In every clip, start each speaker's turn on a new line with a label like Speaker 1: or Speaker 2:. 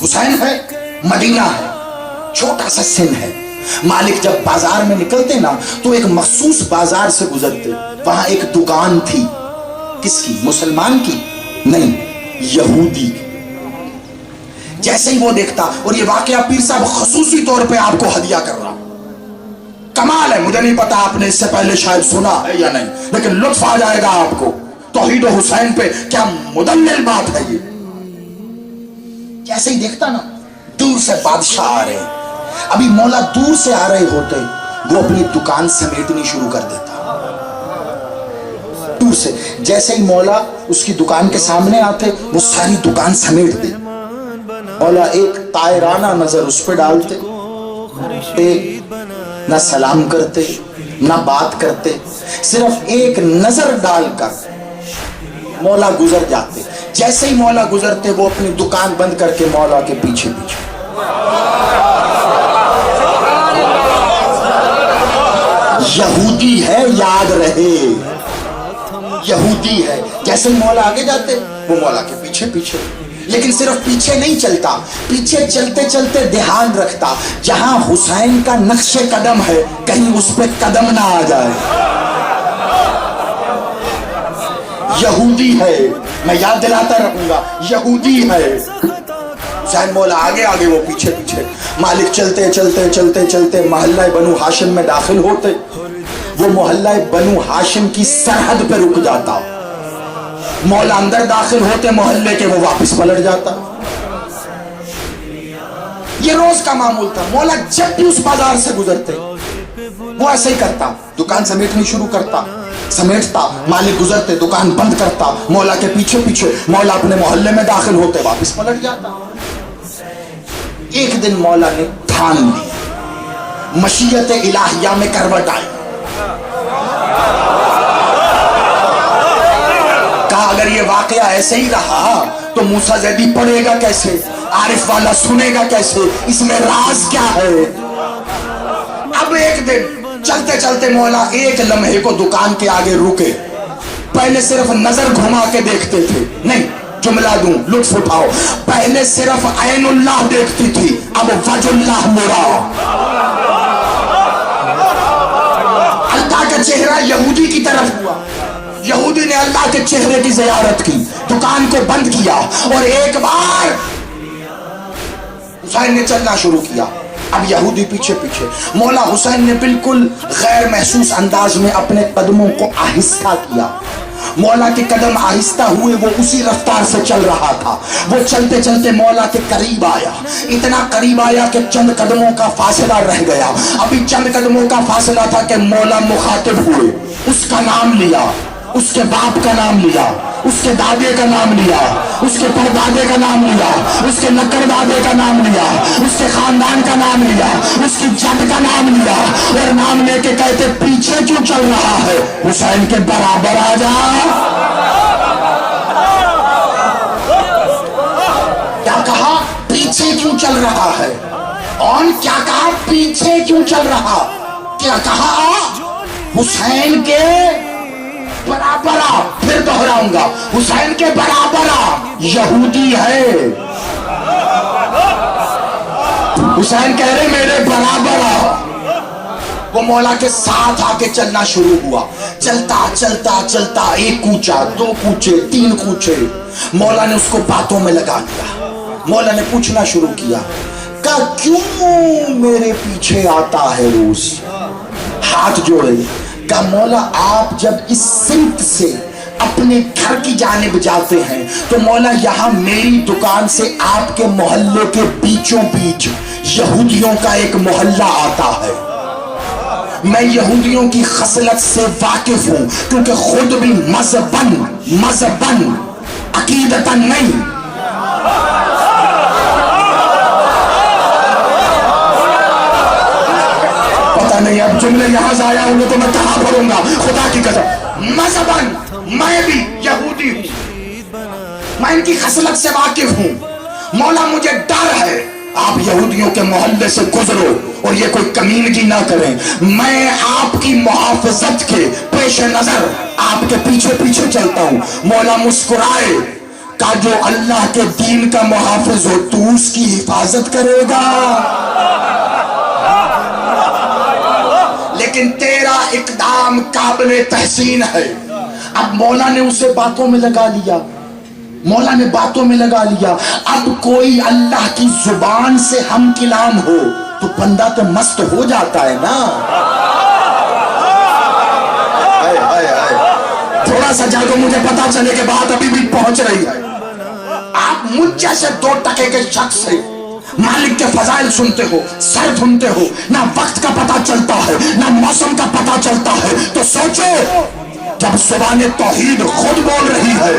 Speaker 1: حسین ہے، مدینہ ہے، چھوٹا سا سن ہے. مالک جب بازار میں نکلتے نا تو ایک مخصوص بازار سے گزرتے، وہاں ایک دکان تھی. کس کی؟ مسلمان کی نہیں، یہودی کی. جیسے ہی وہ دیکھتا، اور یہ واقعہ پیر صاحب خصوصی طور پہ آپ کو ہدیہ کر رہا. کمال ہے، مجھے نہیں پتا آپ نے اس سے پہلے شاید سنا ہے یا نہیں، لیکن لطف آ جائے گا آپ کو. توحید و حسین پہ کیا مدلل بات ہے یہ. جیسے ہی دیکھتا نا، دور سے بادشاہ آ رہے ہیں. ابھی مولا دور سے آ رہے ہوتے وہ اپنی دکان سمیٹنی شروع کر دیتا. دور سے جیسے ہی مولا اس کی دکان کے سامنے آتے وہ ساری دکان سمیٹ دے. مولا ایک طائرانہ نظر اس پہ ڈالتے، نہ سلام کرتے نہ بات کرتے، صرف ایک نظر ڈال کر مولا گزر جاتے. جیسے ہی مولا گزرتے وہ اپنی دکان بند کر کے مولا کے پیچھے پیچھے. یہودی ہے، یاد رہے، یہودی ہے. جیسے ہی مولا آگے جاتے وہ مولا کے پیچھے پیچھے. لیکن صرف پیچھے نہیں چلتا، پیچھے چلتے چلتے دھیان رکھتا جہاں حسین کا نقش قدم ہے کہیں اس پہ قدم نہ آ جائے. یہودی ہے، میں یاد دلاتا رہوں گا، یہودی ہے. حسین مولا آگے آگے وہ پیچھے پیچھے. مالک چلتے چلتے چلتے چلتے محلہ بنو ہاشم میں داخل ہوتے. وہ محلہ بنو ہاشم کی سرحد پہ رک جاتا. مولا اندر داخل ہوتے محلے کے، وہ واپس پلٹ جاتا. یہ روز کا معمول تھا. مولا جب بھی اس بازار سے گزرتے وہ ایسے ہی کرتا، دکان سمیٹنی شروع کرتا، سمیٹتا، مالک گزرتے دکان بند کرتا، مولا کے پیچھے پیچھے. مولا اپنے محلے میں داخل ہوتے واپس پلٹ جاتا. ایک دن مولا نے ٹھان لی، مشیت الہیہ میں کروٹ آئی. کہا اگر یہ واقعہ ایسے ہی رہا تو موسیٰ زیدی پڑھے گا کیسے، عارف والا سنے گا کیسے، اس میں راز کیا ہے. اب ایک دن چلتے چلتے مولا ایک لمحے کو دکان کے آگے رکے. پہلے صرف نظر گھما کے دیکھتے تھے، نہیں جملہ دوں لطف اٹھاؤ، پہلے صرف عین اللہ دیکھتی تھی، اب وجہ اللہ مرا. اللہ کا چہرہ یہودی کی طرف ہوا. یہودی نے اللہ کے چہرے کی زیارت کی، دکان کو بند کیا، اور ایک بار حسین نے چلنا شروع کیا. اب یہودی پیچھے پیچھے. مولا حسین نے بالکل غیر محسوس انداز میں اپنے قدموں کو آہستہ کیا. مولا کے قدم آہستہ ہوئے، وہ اسی رفتار سے چل رہا تھا. وہ چلتے چلتے مولا کے قریب آیا، اتنا قریب آیا کہ چند قدموں کا فاصلہ رہ گیا. ابھی چند قدموں کا فاصلہ تھا کہ مولا مخاطب ہوئے. اس کا نام لیا، اس کے باپ کا نام لیا، اس کے دادے کا نام لیا، اس کے پردادے کا نام لیا، اس کے نکر دادے کا نام لیا، اس کے خاندان کا نام لیا، اس کی جد کا نام لیا، اور نام لے کے کہتے پیچھے کیوں چل رہا ہے، حسین کے برابر آ جا. کیا کہا؟ پیچھے کیوں چل رہا ہے. اور کیا کہا؟ پیچھے کیوں چل رہا. کیا کہا؟ حسین کے برابر آ. پھر دہراؤں گا، حسین کے برابر آ. یہودی ہے. حسین کہہ رہے میرے برابر آ. وہ مولا کے ساتھ آ کے چلنا شروع ہوا. چلتا چلتا چلتا ایک کوچا، دو کوچے، تین کوچے. مولا نے اس کو باتوں میں لگا دیا. مولا نے پوچھنا شروع کیا کہ کیوں میرے پیچھے آتا ہے روز. ہاتھ جوڑے. کہ مولا آپ جب اس سمت سے اپنے گھر کی جانب جاتے ہیں تو مولا یہاں میری دکان سے آپ کے محلے کے بیچوں بیچ یہودیوں کا ایک محلہ آتا ہے. میں یہودیوں کی خصلت سے واقف ہوں کیونکہ خود بھی مذہباً عقیدتاً نہیں. پتہ نہیں اب جملے یہاں سے آیا ہوں تو میں کہاں پڑھوں گا، خدا کی قسم. مذہباً میں بھی یہودی ہوں، میں ان کی خصلت سے واقف ہوں. مولا مجھے ڈر ہے آپ یہودیوں کے محلے سے گزرو اور یہ کوئی کمینگی نہ کریں. میں آپ کی محافظت کے پیش نظر آپ کے پیچھے پیچھے چلتا ہوں. مولا مسکرائے. کا جو اللہ کے دین کا محافظ ہو تو اس کی حفاظت کرے گا؟ لیکن تیرا اقدام قابل تحسین ہے. اب مولا نے اسے باتوں میں لگا لیا، مولا نے باتوں میں لگا لیا. اب کوئی اللہ کی زبان سے ہم کلام ہو تو بندہ تو مست ہو جاتا ہے نا. تھوڑا سا جاگو، مجھے پتا چلے کہ بات ابھی بھی پہنچ رہی ہے. آپ مجھ جیسے 2 ٹکے کے شخص سے مالک کے فضائل سنتے ہو، سر سنتے ہو، نہ وقت کا پتا چلتا ہے نہ موسم کا پتا چلتا ہے، تو سوچو جب زبان توحید خود بول رہی ہے،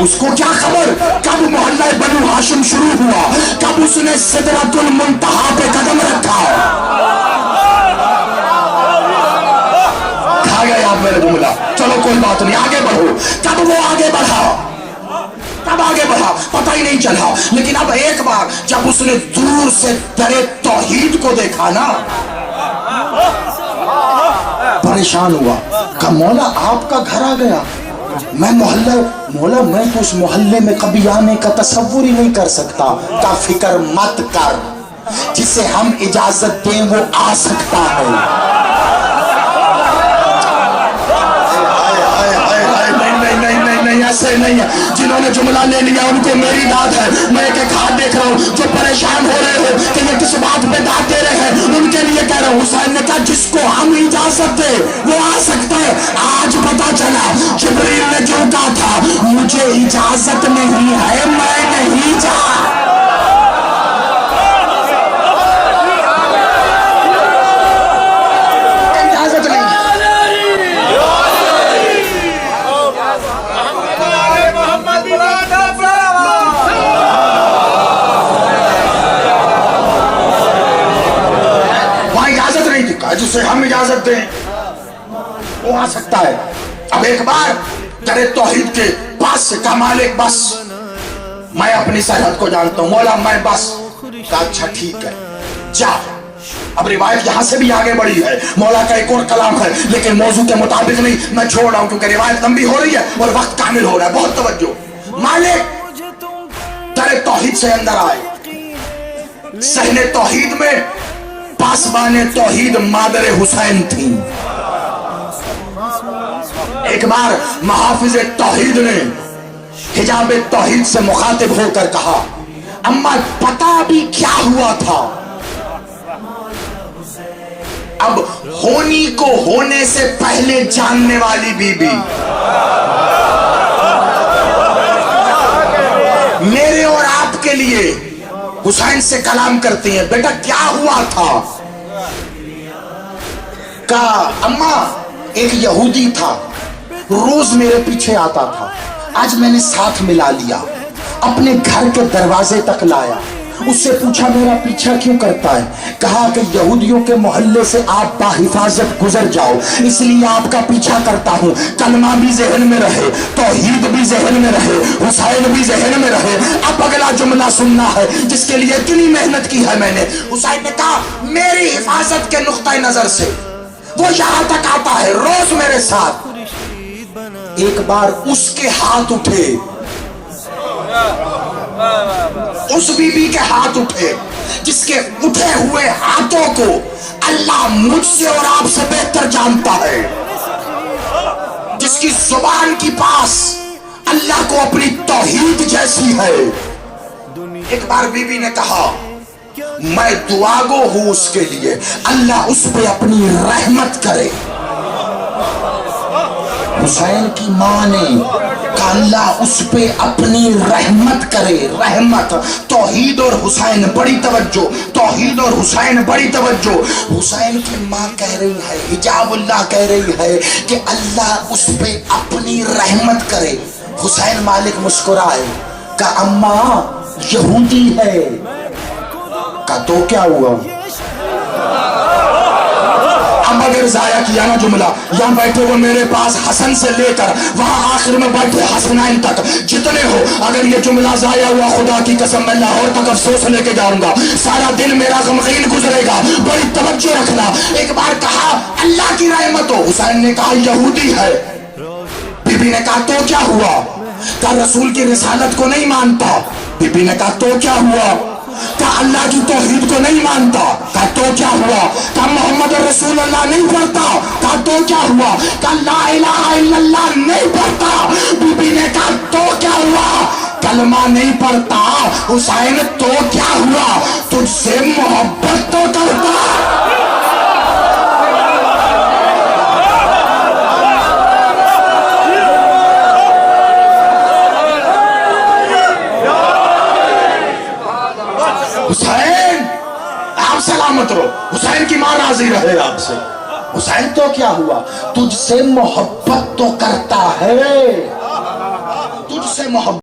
Speaker 1: اس کو کیا خبر کب محلہ بنو ہاشم شروع ہوا، کب اس نے سدرۃ المنتہا پہ قدم رکھا. کھا گئے آپ میرے جملہ. چلو کوئی بات نہیں، آگے بڑھو. کب وہ آگے بڑھا، کب آگے بڑھا پتہ ہی نہیں چلا. لیکن اب ایک بار جب اس نے دور سے در توحید کو دیکھا نا، پریشان ہوا. کہا مولا آپ کا گھر آ گیا. میں مولا میں تو اس محلے میں کبھی آنے کا تصور ہی نہیں کر سکتا. کا فکر مت کر، جسے ہم اجازت دیں وہ آ سکتا ہے. ایسے نہیں ہے، جنہوں نے جملہ لے لیا ان کو میری داد ہے. میں ایک ہاتھ دیکھ رہا ہوں جو پریشان ہو رہے ہو کہ یہ کس بات پہ داد دے رہے ہیں، ان کے لیے کہہ رہا ہوں. حسین نے کہا جس کو ہم اجازت دیں وہ آ سکتا ہے. آج پتا چلا جبریل نے جو کہا تھا مجھے اجازت نہیں ہے، میں نہیں جا. اجازت نہیں. جسے ہم اجازت دیں وہ آ سکتا ہے. اب ایک بار در توحید کے پاس سے کہا مالک بس میں اپنی سرحد کو جانتا ہوں. مولا میں بس. کہا اچھا ٹھیک ہے جا. اب روایت یہاں سے بھی آگے بڑھی ہے، مولا کا ایک اور کلام ہے لیکن موضوع کے مطابق نہیں. میں چھوڑ رہا ہوں کیونکہ روایت لمبی ہو رہی ہے اور وقت کامل ہو رہا ہے. بہت توجہ. مالک در توحید سے اندر آئے. صحن توحید میں پاسبان توحید مادر حسین تھی. ایک بار محافظ توحید نے حجاب توحید سے مخاطب ہو کر کہا اما پتا بھی کیا ہوا تھا؟ اب ہونی کو ہونے سے پہلے جاننے والی بی بی میرے اور آپ کے لیے حسین سے کلام کرتی ہیں. بیٹا کیا ہوا تھا؟ کہا اماں ایک یہودی تھا، روز میرے پیچھے آتا تھا. آج میں نے ساتھ ملا لیا، اپنے گھر کے دروازے تک لایا. اس سے پوچھا میرا پیچھا کیوں کرتا ہے؟ کہا کہ یہودیوں کے محلے سے آپ باحفاظت گزر جاؤ اس لیے آپ کا پیچھا کرتا ہوں. کلمہ بھی ذہن میں رہے، توحید بھی ذہن میں رہے، حسین بھی ذہن میں رہے. اب اگلا جملہ سننا ہے جس کے لیے اتنی محنت کی ہے میں نے. حسین نے کہا میری حفاظت کے نقطۂ نظر سے وہ یہاں تک آتا ہے روز میرے ساتھ. ایک بار اس کے ہاتھ اٹھے، اس بی بی کے ہاتھ اٹھے جس کے اٹھے ہوئے ہاتھوں کو اللہ مجھ سے اور آپ سے بہتر جانتا ہے، جس کی زبان کی پاس اللہ کو اپنی توحید جیسی ہے. ایک بار بی بی نے کہا میں دعا گو ہوں اس کے لیے، اللہ اس پہ اپنی رحمت کرے. حسین کی ماں نے کہا اللہ اس پہ اپنی رحمت کرے. رحمت. توحید اور حسین بڑی توجہ، توحید اور حسین بڑی توجہ. حسین کی ماں کہہ رہی ہے، حجاب اللہ کہہ رہی ہے کہ اللہ اس پہ اپنی رحمت کرے. حسین مالک مسکرائے. کہا اماں یہودی ہے. کہا تو کیا ہوا؟ اب اگر ضائع کیا نا جملہ، یہاں بیٹھے ہو میرے پاس حسن سے لے کر وہاں آخر میں بیٹھے حسنین تک جتنے ہو، اگر یہ جملہ ضائع ہوا خدا کی قسم میں لاہور تک افسوس لے کے جاؤں گا، سارا دن میرا غمگین گزرے گا. بڑی توجہ رکھنا. ایک بار کہا اللہ کی رحمت ہو، حسین نے کہا یہودی ہے. بی بی نے کہا تو کیا ہوا؟ کہا رسول کی رسالت کو نہیں مانتا. بی بی نے کہا تو کیا ہوا؟ کہا اللہ کی توحید کو نہیں مانتا. کہا تو کیا ہوا؟ کہا محمد رسول اللہ نہیں پڑھتا. کہا تو کیا ہوا؟ کہا لا الہ الا اللہ نہیں پڑھتا. بی بی نے کہا تو کیا ہوا؟ کلمہ نہیں پڑھتا. حسین تو کیا ہوا؟ تجھ سے محبت تو کرتا. حسین آپ سلامت رہو، حسین کی ماں راضی رہے آپ سے. حسین تو کیا ہوا؟ تجھ سے محبت تو کرتا ہے، تجھ سے محبت